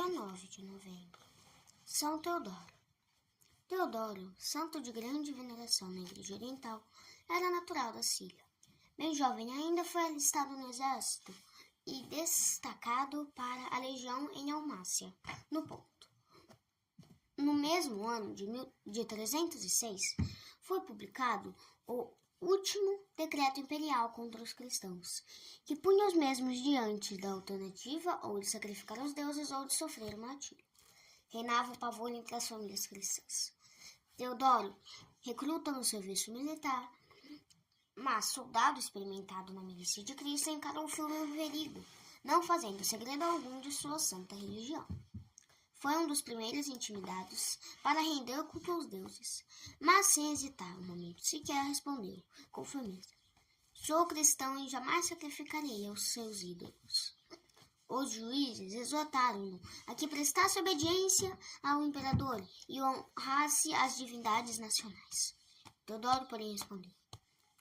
Dia 9 de novembro. São Teodoro. Teodoro, santo de grande veneração na Igreja Oriental, era natural da Síria. Bem jovem ainda, foi alistado no exército e destacado para a legião em Almácia, no Ponto. No mesmo ano de 306, foi publicado o último decreto imperial contra os cristãos, que punha os mesmos diante da alternativa ou de sacrificar os deuses ou de sofrer martírio. Reinava o pavor entre as famílias cristãs. Teodoro recruta no serviço militar, mas soldado experimentado na milícia de Cristo encarou o filme perigo, não fazendo segredo algum de sua santa religião. Foi um dos primeiros intimidados para render culto aos deuses, mas sem hesitar um momento sequer respondeu, com firmeza: sou cristão e jamais sacrificarei aos seus ídolos. Os juízes exortaram-no a que prestasse obediência ao imperador e honrasse as divindades nacionais. Teodoro, porém, respondeu: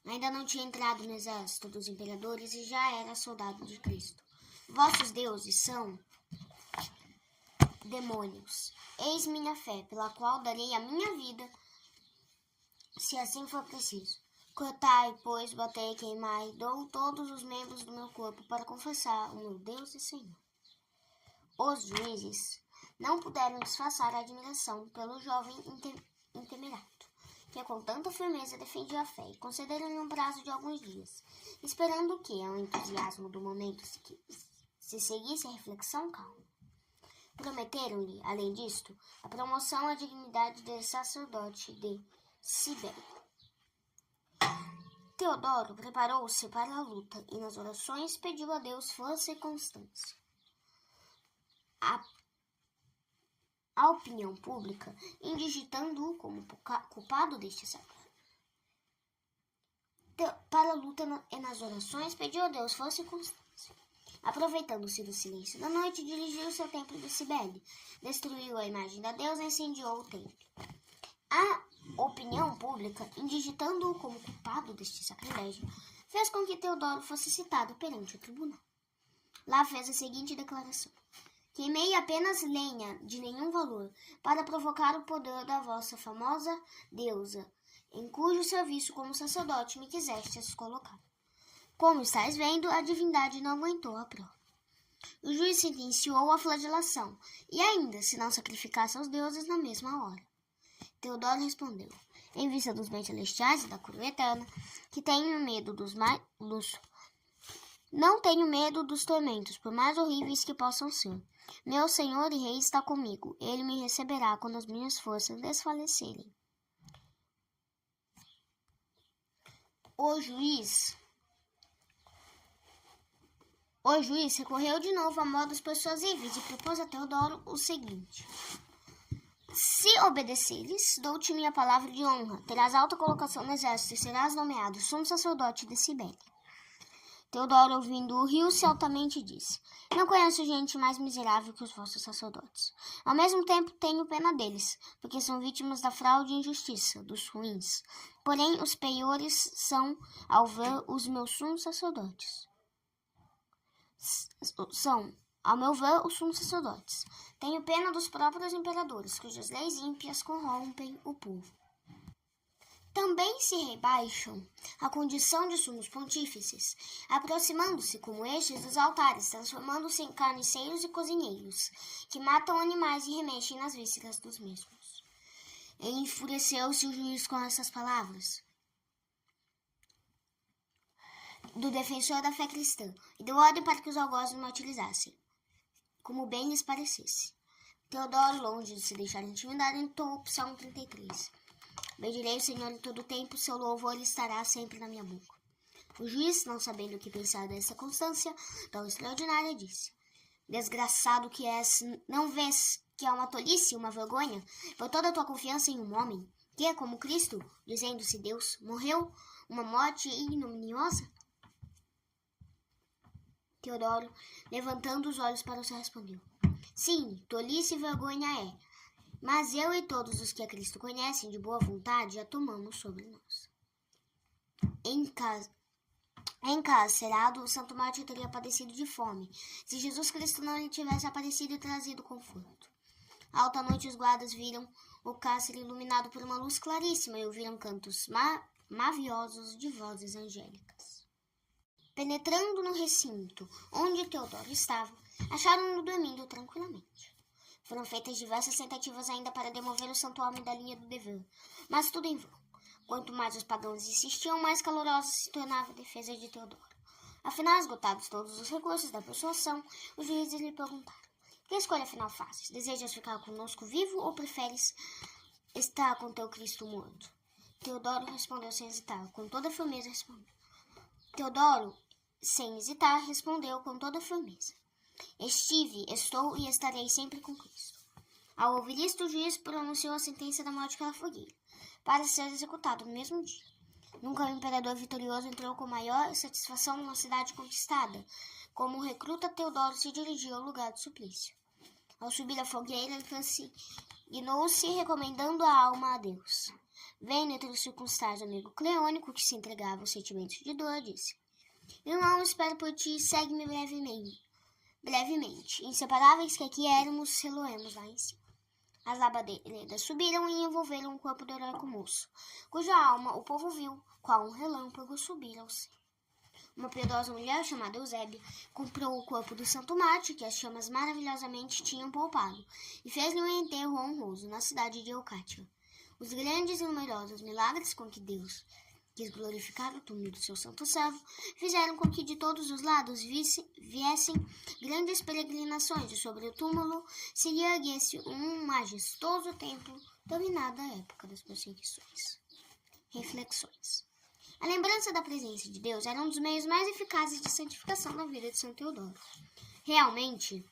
ainda não tinha entrado no exército dos imperadores e já era soldado de Cristo. Vossos deuses são demônios. Eis minha fé, pela qual darei a minha vida, se assim for preciso. Cortai, pois, batei, queimai, dou todos os membros do meu corpo para confessar o meu Deus e Senhor. Os juízes não puderam disfarçar a admiração pelo jovem intemerato, que com tanta firmeza defendia a fé, e concederam-lhe um prazo de alguns dias, esperando que, ao entusiasmo do momento, se seguisse a reflexão calma. Prometeram-lhe, além disto, a promoção à dignidade de sacerdote de Cibele. Teodoro preparou-se para a luta e nas orações pediu a Deus força e constância. A opinião pública, indigitando-o como culpado deste século. Para a luta e nas orações pediu a Deus força e constância. Aproveitando-se do silêncio da noite, dirigiu-se ao templo de Cibele, destruiu a imagem da deusa e incendiou o templo. A opinião pública, indigitando-o como culpado deste sacrilégio, fez com que Teodoro fosse citado perante o tribunal. Lá fez a seguinte declaração: queimei apenas lenha de nenhum valor para provocar o poder da vossa famosa deusa, em cujo serviço como sacerdote me quisestes colocar. Como estáis vendo, a divindade não aguentou a prova. O juiz sentenciou a flagelação, e ainda se não sacrificasse aos deuses na mesma hora. Teodoro respondeu: em vista dos bens celestiais e da coroa eterna, que tenho medo não tenho medo dos tormentos, por mais horríveis que possam ser. Meu Senhor e Rei está comigo. Ele me receberá quando as minhas forças desfalecerem. O juiz recorreu de novo a modos persuasíveis e propôs a Teodoro o seguinte: se obedeceres, dou-te minha palavra de honra, terás alta colocação no exército e serás nomeado sumo sacerdote de Cibele. Teodoro, ouvindo-o, riu-se altamente e disse: não conheço gente mais miserável que os vossos sacerdotes. Ao mesmo tempo, tenho pena deles, porque são vítimas da fraude e injustiça, dos ruins. Porém, os piores são, ao ver os meus sumos sacerdotes. Ao meu ver, os sumos sacerdotes. Tenho pena dos próprios imperadores, cujas leis ímpias corrompem o povo. Também se rebaixam à condição de sumos pontífices, aproximando-se como estes dos altares, transformando-se em carniceiros e cozinheiros, que matam animais e remexem nas vísceras dos mesmos. E enfureceu-se o juiz com essas palavras do defensor da fé cristã, e deu ordem para que os algozes o martirizassem, como bem lhes parecesse. Teodoro, longe de se deixar intimidar, entoou o Psalmo 33. Bendirei o Senhor em todo o tempo, seu louvor estará sempre na minha boca. O juiz, não sabendo o que pensar dessa constância tão extraordinária, disse: desgraçado que és, não vês que é uma tolice e uma vergonha por toda a tua confiança em um homem, que, como Cristo, dizendo-se Deus, morreu uma morte ignominiosa? Teodoro, levantando os olhos para o céu, respondeu: sim, tolice e vergonha é, mas eu e todos os que a Cristo conhecem de boa vontade a tomamos sobre nós. Encarcerado, o Santo Mártir teria padecido de fome, se Jesus Cristo não lhe tivesse aparecido e trazido conforto. À alta noite, os guardas viram o cárcere iluminado por uma luz claríssima e ouviram cantos maviosos de vozes angélicas. Penetrando no recinto onde Teodoro estava, acharam-no dormindo tranquilamente. Foram feitas diversas tentativas ainda para demover o santo homem da linha do dever, mas tudo em vão. Quanto mais os pagãos insistiam, mais calorosa se tornava a defesa de Teodoro. Afinal, esgotados todos os recursos da persuasão, os juízes lhe perguntaram: que escolha afinal fazes? Desejas ficar conosco vivo ou preferes estar com teu Cristo morto? Teodoro respondeu sem hesitar, com toda firmeza respondeu. Teodoro, sem hesitar, respondeu com toda firmeza: estive, estou e estarei sempre com Cristo. Ao ouvir isto, o juiz pronunciou a sentença da morte pela fogueira, para ser executado no mesmo dia. Nunca o imperador vitorioso entrou com maior satisfação numa cidade conquistada, como o recruta Teodoro se dirigiu ao lugar do suplício. Ao subir a fogueira, ele consignou-se recomendando a alma a Deus. Vendo entre os circunstados o amigo Cleônico, que se entregava aos sentimentos de dor, disse: irmão, espero por ti, segue-me brevemente. Inseparáveis que aqui éramos, reloemos lá em cima. As labaredas subiram e envolveram o corpo do heróico moço, cuja alma o povo viu, qual um relâmpago, subir ao céu. Uma piedosa mulher, chamada Eusébia, comprou o corpo do santo mártir, que as chamas maravilhosamente tinham poupado, e fez-lhe um enterro honroso na cidade de Eucátia. Os grandes e numerosos milagres com que Deus quis glorificar o túmulo do seu santo servo fizeram com que de todos os lados viessem grandes peregrinações, e sobre o túmulo se lhe erguesse um majestoso templo, dominada a época das perseguições. Reflexões. A lembrança da presença de Deus era um dos meios mais eficazes de santificação da vida de São Teodoro. Realmente,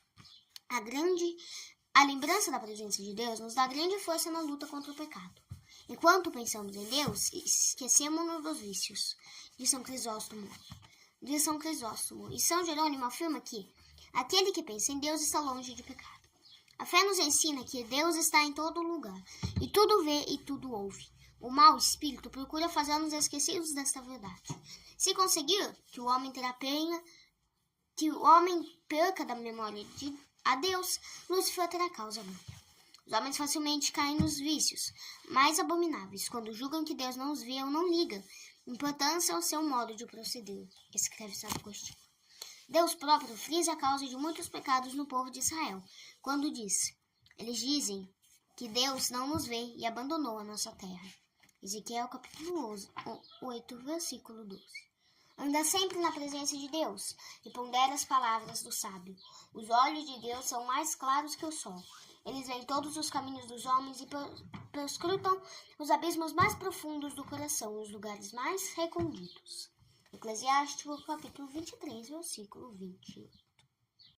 a lembrança da presença de Deus nos dá grande força na luta contra o pecado. Enquanto pensamos em Deus, esquecemos-nos dos vícios, de São Crisóstomo. E São Jerônimo afirma que aquele que pensa em Deus está longe de pecado. A fé nos ensina que Deus está em todo lugar, e tudo vê e tudo ouve. O mau espírito procura fazer-nos esquecidos desta verdade. Se conseguir que o homem perca da memória a Deus, Lúcifer terá causa ganha. Os homens facilmente caem nos vícios mais abomináveis, quando julgam que Deus não os vê ou não liga importância ao seu modo de proceder, escreve Santo Agostinho. Deus próprio frisa a causa de muitos pecados no povo de Israel, quando diz: eles dizem que Deus não nos vê e abandonou a nossa terra. Ezequiel capítulo 8, versículo 12. Anda sempre na presença de Deus e pondera as palavras do sábio. Os olhos de Deus são mais claros que o sol. Eles veem todos os caminhos dos homens e perscrutam os abismos mais profundos do coração, os lugares mais recônditos. Eclesiástico, capítulo 23, versículo 20.